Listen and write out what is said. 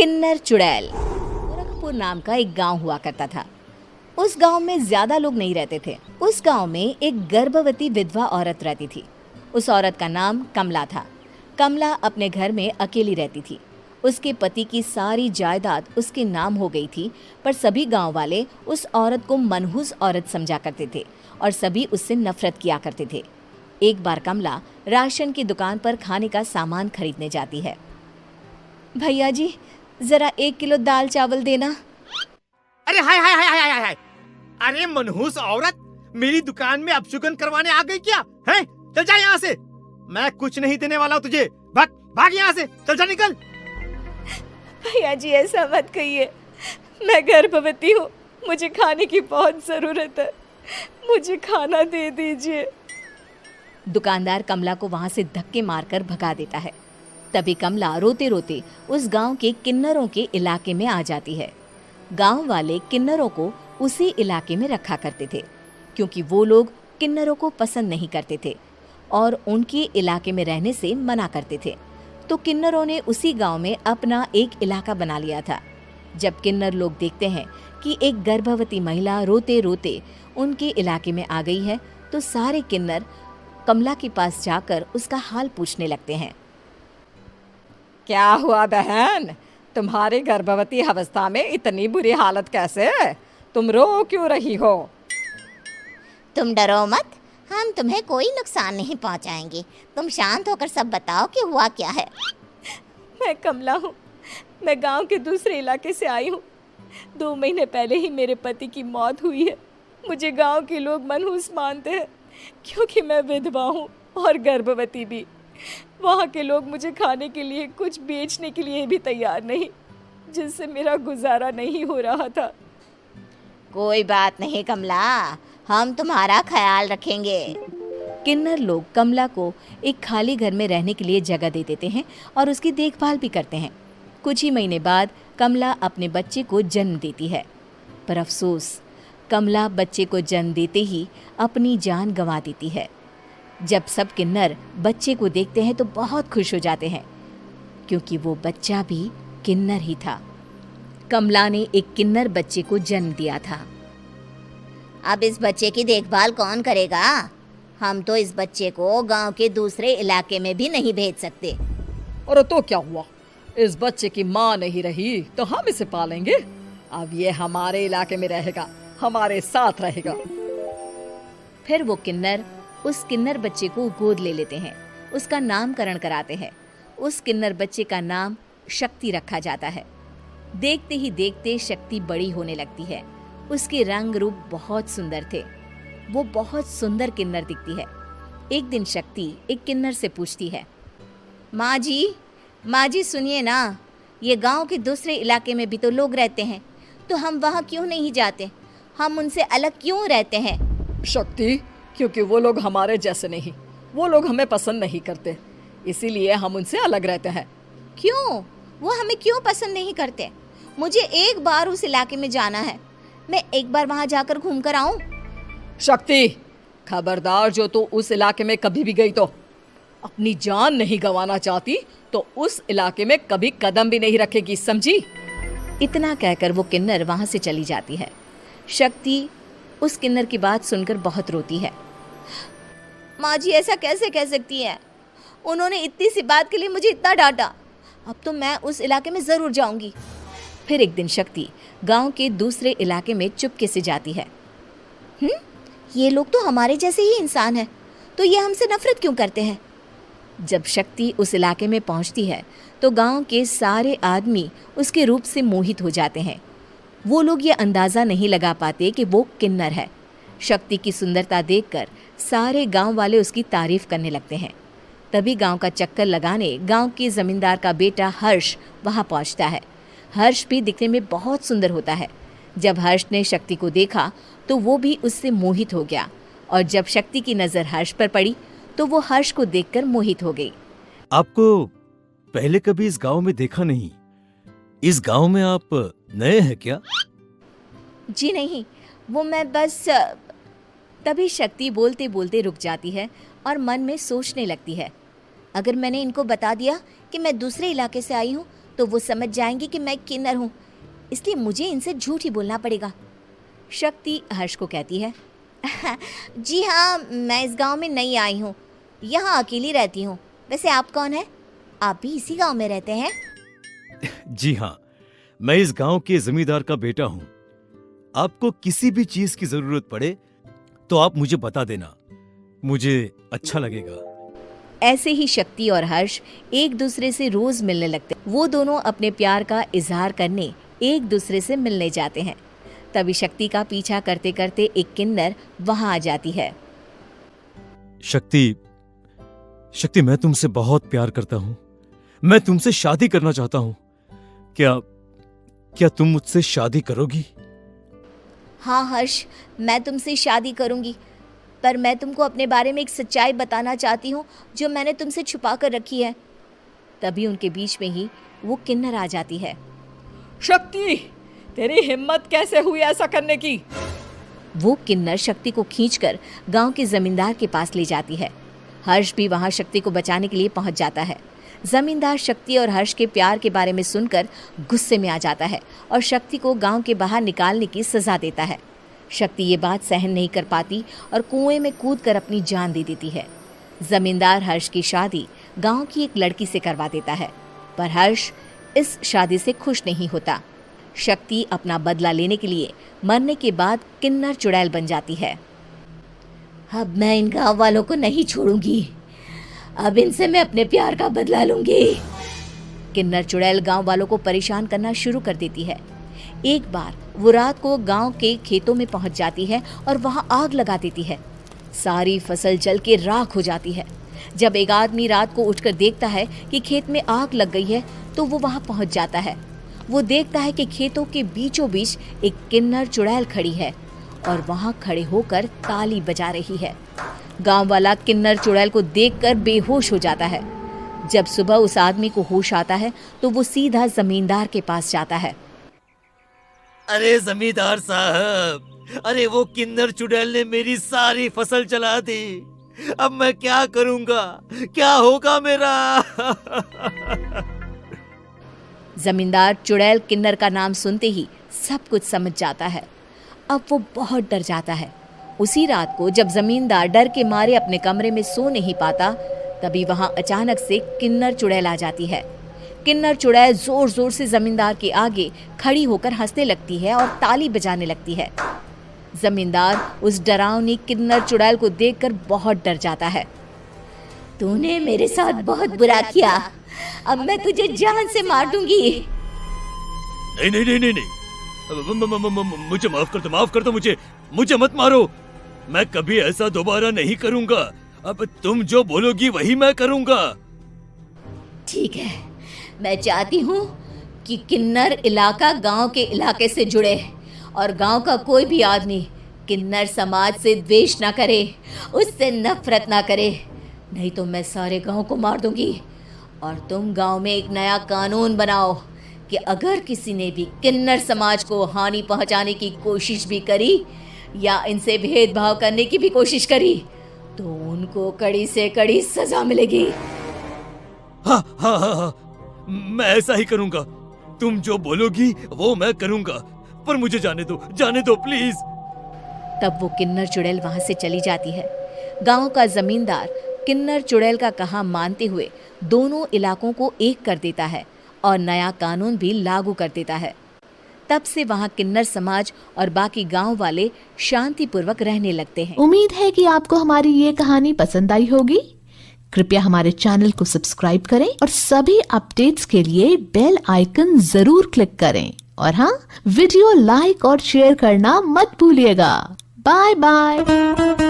किन्नर चुड़ैल। गोरखपुर नाम का एक गांव हुआ करता था। उस गांव में ज्यादा लोग नहीं रहते थे। उस गांव में एक गर्भवती विधवा औरत रहती थी। उस औरत का नाम कमला था। कमला अपने घर में अकेली रहती थी। उसके पति की सारी जायदाद उसके नाम हो गई थी, पर सभी गांव वाले उस औरत को मनहूस औरत समझा करते थे और सभी उससे नफरत किया करते थे। एक बार कमला राशन की दुकान पर खाने का सामान खरीदने जाती है। भैया जी, जरा 1 किलो दाल चावल देना। अरे हाय हाय हाय हाय हाय हाय! अरे मनहूस औरत, मेरी दुकान में अपशुगन करवाने आ गई क्या? हैं? चल जा यहाँ से। मैं कुछ नहीं देने वाला हूँ तुझे। भाग भाग यहाँ से, चल जा निकल। भैया जी, ऐसा मत कहिए। मैं गर्भवती हूँ, मुझे खाने की बहुत जरूरत है। मुझे खाना दे दीजिए। दुकानदार कमला को वहां से धक्के मारकर भगा देता है। तभी कमला रोते रोते उस गांव के किन्नरों के इलाके में आ जाती है। गांव वाले किन्नरों को उसी इलाके में रखा करते थे, क्योंकि वो लोग किन्नरों को पसंद नहीं करते थे और उनके इलाके में रहने से मना करते थे। तो किन्नरों ने उसी गांव में अपना एक इलाका बना लिया था। जब किन्नर लोग देखते हैं कि एक गर्भवती महिला रोते रोते उनके इलाके में आ गई है, तो सारे किन्नर कमला के पास जाकर उसका हाल पूछने लगते हैं। क्या हुआ बहन, तुम्हारी गर्भवती अवस्था में इतनी बुरी हालत कैसे? तुम रो क्यों रही हो? तुम डरो मत, हम तुम्हें कोई नुकसान नहीं पहुंचाएंगे। तुम शांत होकर सब बताओ कि हुआ क्या है। मैं कमला हूँ। मैं गांव के दूसरे इलाके से आई हूँ। 2 महीने पहले ही मेरे पति की मौत हुई है। मुझे गांव के लोग मनहूस मानते हैं, क्योंकि मैं विधवा हूँ और गर्भवती भी। वहाँ के लोग मुझे खाने के लिए कुछ बेचने के लिए भी तैयार नहीं, जिससे मेरा गुजारा नहीं हो रहा था। कोई बात नहीं कमला, हम तुम्हारा ख्याल रखेंगे। किन्नर लोग कमला को एक खाली घर में रहने के लिए जगह दे देते हैं और उसकी देखभाल भी करते हैं। कुछ ही महीने बाद कमला अपने बच्चे को जन्म देती है, पर अफसोस, कमला बच्चे को जन्म देते ही अपनी जान गंवा देती है। जब सब किन्नर बच्चे को देखते हैं तो बहुत खुश हो जाते हैं, क्योंकि वो बच्चा भी किन्नर ही था। कमला ने एक किन्नर बच्चे को जन्म दिया था। अब इस बच्चे की देखभाल कौन करेगा? हम तो इस बच्चे को गांव के दूसरे इलाके में भी नहीं भेज सकते। और तो क्या हुआ, इस बच्चे की माँ नहीं रही तो हम इसे पालेंगे। अब ये हमारे इलाके में रहेगा, हमारे साथ रहेगा। फिर वो किन्नर उस किन्नर बच्चे को गोद ले लेते हैं, उसका नामकरण कराते हैं। उस किन्नर बच्चे का नाम शक्ति रखा जाता है। देखते ही देखते शक्ति बड़ी होने लगती है। उसके रंग रूप बहुत सुंदर थे। वो बहुत सुंदर किन्नर दिखती है। एक दिन शक्ति एक किन्नर से पूछती है, माँ जी सुनिए ना, ये गांव के दूसरे इलाके में भी तो लोग रहते हैं, तो हम वहाँ क्यों नहीं जाते? हम उनसे अलग क्यों रहते हैं? शक्ति, क्योंकि वो लोग हमारे जैसे नहीं, वो लोग हमें पसंद नहीं करते, इसीलिए हम उनसे अलग रहते हैं। क्यों? वो हमें क्यों पसंद नहीं करते? मुझे एक बार उस इलाके में जाना है। मैं एक बार वहाँ जाकर घूम कर आऊँ। शक्ति, खबरदार, जो तू उस इलाके में कभी भी गई तो अपनी जान नहीं गंवाना चाहती तो उस इलाके में कभी कदम भी नहीं रखेगी, समझी? इतना कहकर वो किन्नर वहाँ से चली जाती है। शक्ति उस किन्नर की बात सुनकर बहुत रोती है। माँ जी, ऐसा कैसे कह सकती है? उन्होंने इतनी सी बात के लिए मुझे इतना डांटा। अब तो मैं उस इलाके में ज़रूर जाऊंगी। फिर एक दिन शक्ति गांव के दूसरे इलाके में चुपके से जाती है। ये लोग तो हमारे जैसे ही इंसान हैं, तो ये हमसे नफरत क्यों करते हैं? जब शक्ति उस इलाके में पहुंचती है तो गांव के सारे आदमी उसके रूप से मोहित हो जाते हैं। वो लोग ये अंदाज़ा नहीं लगा पाते कि वो किन्नर है। शक्ति की सुंदरता देखकर सारे गांव वाले उसकी तारीफ करने लगते हैं। तभी गांव का चक्कर लगाने गांव के जमींदार का बेटा हर्ष वहां पहुंचता है। हर्ष भी दिखने में बहुत सुंदर होता है। जब हर्ष ने शक्ति को देखा तो वो भी उससे मोहित हो गया, और जब शक्ति की नज़र हर्ष पर पड़ी तो वो हर्ष को देखकर मोहित हो गई। आपको पहले कभी इस गांव में देखा नहीं। इस गांव में आप नए हैं क्या? जी नहीं, वो मैं बस। तभी शक्ति बोलते बोलते रुक जाती है और मन में सोचने लगती है, अगर मैंने इनको बता दिया कि मैं दूसरे इलाके से आई हूँ तो वो समझ जाएंगे कि मैं किन्नर हूँ, इसलिए मुझे इनसे झूठ ही बोलना पड़ेगा। शक्ति हर्ष को कहती है, जी हाँ, मैं इस गांव में नई आई हूँ, यहाँ अकेली रहती हूँ। वैसे आप कौन है? आप भी इसी गांव में रहते हैं? जी हाँ, मैं इस गांव के जमींदार का बेटा हूँ। आपको किसी भी चीज की जरूरत पड़े तो आप मुझे बता देना, मुझे अच्छा लगेगा। ऐसे ही शक्ति और हर्ष एक दूसरे से रोज मिलने लगते। वो दोनों अपने प्यार का इजहार करने एक दूसरे से मिलने जाते हैं। तभी शक्ति का पीछा करते करते एक किन्नर वहां आ जाती है। शक्ति, मैं तुमसे बहुत प्यार करता हूँ। मैं तुमसे शादी करना चाहता हूँ। क्या तुम मुझसे शादी करोगी? हाँ हर्ष, मैं तुमसे शादी करूँगी, पर मैं तुमको अपने बारे में एक सच्चाई बताना चाहती हूँ जो मैंने तुमसे छुपा कर रखी है। तभी उनके बीच में ही वो किन्नर आ जाती है। शक्ति, तेरी हिम्मत कैसे हुई ऐसा करने की? वो किन्नर शक्ति को खींचकर गांव के जमींदार के पास ले जाती है। हर्ष भी वहां शक्ति को बचाने के लिए पहुंच जाता है। जमींदार शक्ति और हर्ष के प्यार के बारे में सुनकर गुस्से में आ जाता है और शक्ति को गांव के बाहर निकालने की सजा देता है। शक्ति ये बात सहन नहीं कर पाती और कुएं में कूदकर अपनी जान दे देती है। जमींदार हर्ष की शादी गांव की एक लड़की से करवा देता है, पर हर्ष इस शादी से खुश नहीं होता। शक्ति अपना बदला लेने के लिए मरने के बाद किन्नर चुड़ैल बन जाती है। अब मैं इन गाँव वालों को नहीं छोड़ूंगी, अब इनसे मैं अपने प्यार का बदला लूंगी। किन्नर चुड़ैल गांव वालों को परेशान करना शुरू कर देती है। एक बार वो रात को गांव के खेतों में पहुंच जाती है और वहां आग लगा देती है। सारी फसल जल के राख हो जाती है। जब एक आदमी रात को उठकर देखता है कि खेत में आग लग गई है तो वो वहां पहुंच जाता है। वो देखता है कि खेतों के बीचों बीच एक किन्नर चुड़ैल खड़ी है और वहां खड़े होकर ताली बजा रही है। गांव वाला किन्नर चुड़ैल को देखकर बेहोश हो जाता है। जब सुबह उस आदमी को होश आता है तो वो सीधा जमींदार के पास जाता है। अरे जमींदार साहब, अरे वो किन्नर चुड़ैल ने मेरी सारी फसल जला दी। अब मैं क्या करूंगा? क्या होगा मेरा? जमींदार चुड़ैल किन्नर का नाम सुनते ही सब कुछ समझ जाता है। अब वो बहुत डर जाता है। उसी रात को जब जमींदार डर के मारे अपने कमरे में सो नहीं पाता, तभी वहां अचानक से किन्नर चुड़ैल आ जाती है। किन्नर चुड़ैल जोर जोर से जमींदार के आगे खड़ी होकर हंसने लगती है और ताली बजाने लगती है। जमींदार उस डरावनी किन्नर चुड़ैल को देखकर बहुत डर जाता है। तूने मेरे साथ बहुत बुरा किया, अब मैं तुझे जान से मार दूंगी। नहीं नहीं नहीं नहीं, नहीं। मुझे माफ कर दो, मुझे मत मारो। मैं कभी ऐसा दोबारा नहीं करूंगा। अब तुम जो बोलोगी वही मैं करूंगा। ठीक है, मैं चाहती हूँ कि किन्नर इलाका गांव के इलाके से जुड़े और गांव का कोई भी आदमी किन्नर समाज से द्वेष ना करे, उससे नफरत ना करे, नहीं तो मैं सारे गांव को मार दूंगी। और तुम गांव में एक नया कानून बनाओ कि अगर किसी ने भी किन्नर समाज को हानि पहुंचाने की कोशिश भी करी या इनसे भेदभाव करने की भी कोशिश करी तो उनको कड़ी से कड़ी सजा मिलेगी। हाँ हाँ हाँ हाँ, मैं ऐसा ही करूंगा। तुम जो बोलोगी वो मैं करूंगा, पर मुझे जाने दो प्लीज। तब वो किन्नर चुड़ैल वहां से चली जाती है। गांव का जमींदार किन्नर चुड़ैल का कहा मानते हुए दोनों इलाकों को एक कर देता है और नया कानून भी लागू कर देता है। तब से वहां किन्नर समाज और बाकी गांव वाले शांतिपूर्वक रहने लगते हैं। उम्मीद है कि आपको हमारी ये कहानी पसंद आई होगी। कृपया हमारे चैनल को सब्सक्राइब करें और सभी अपडेट्स के लिए बेल आइकन जरूर क्लिक करें। और हाँ, वीडियो लाइक और शेयर करना मत भूलिएगा। Bye bye.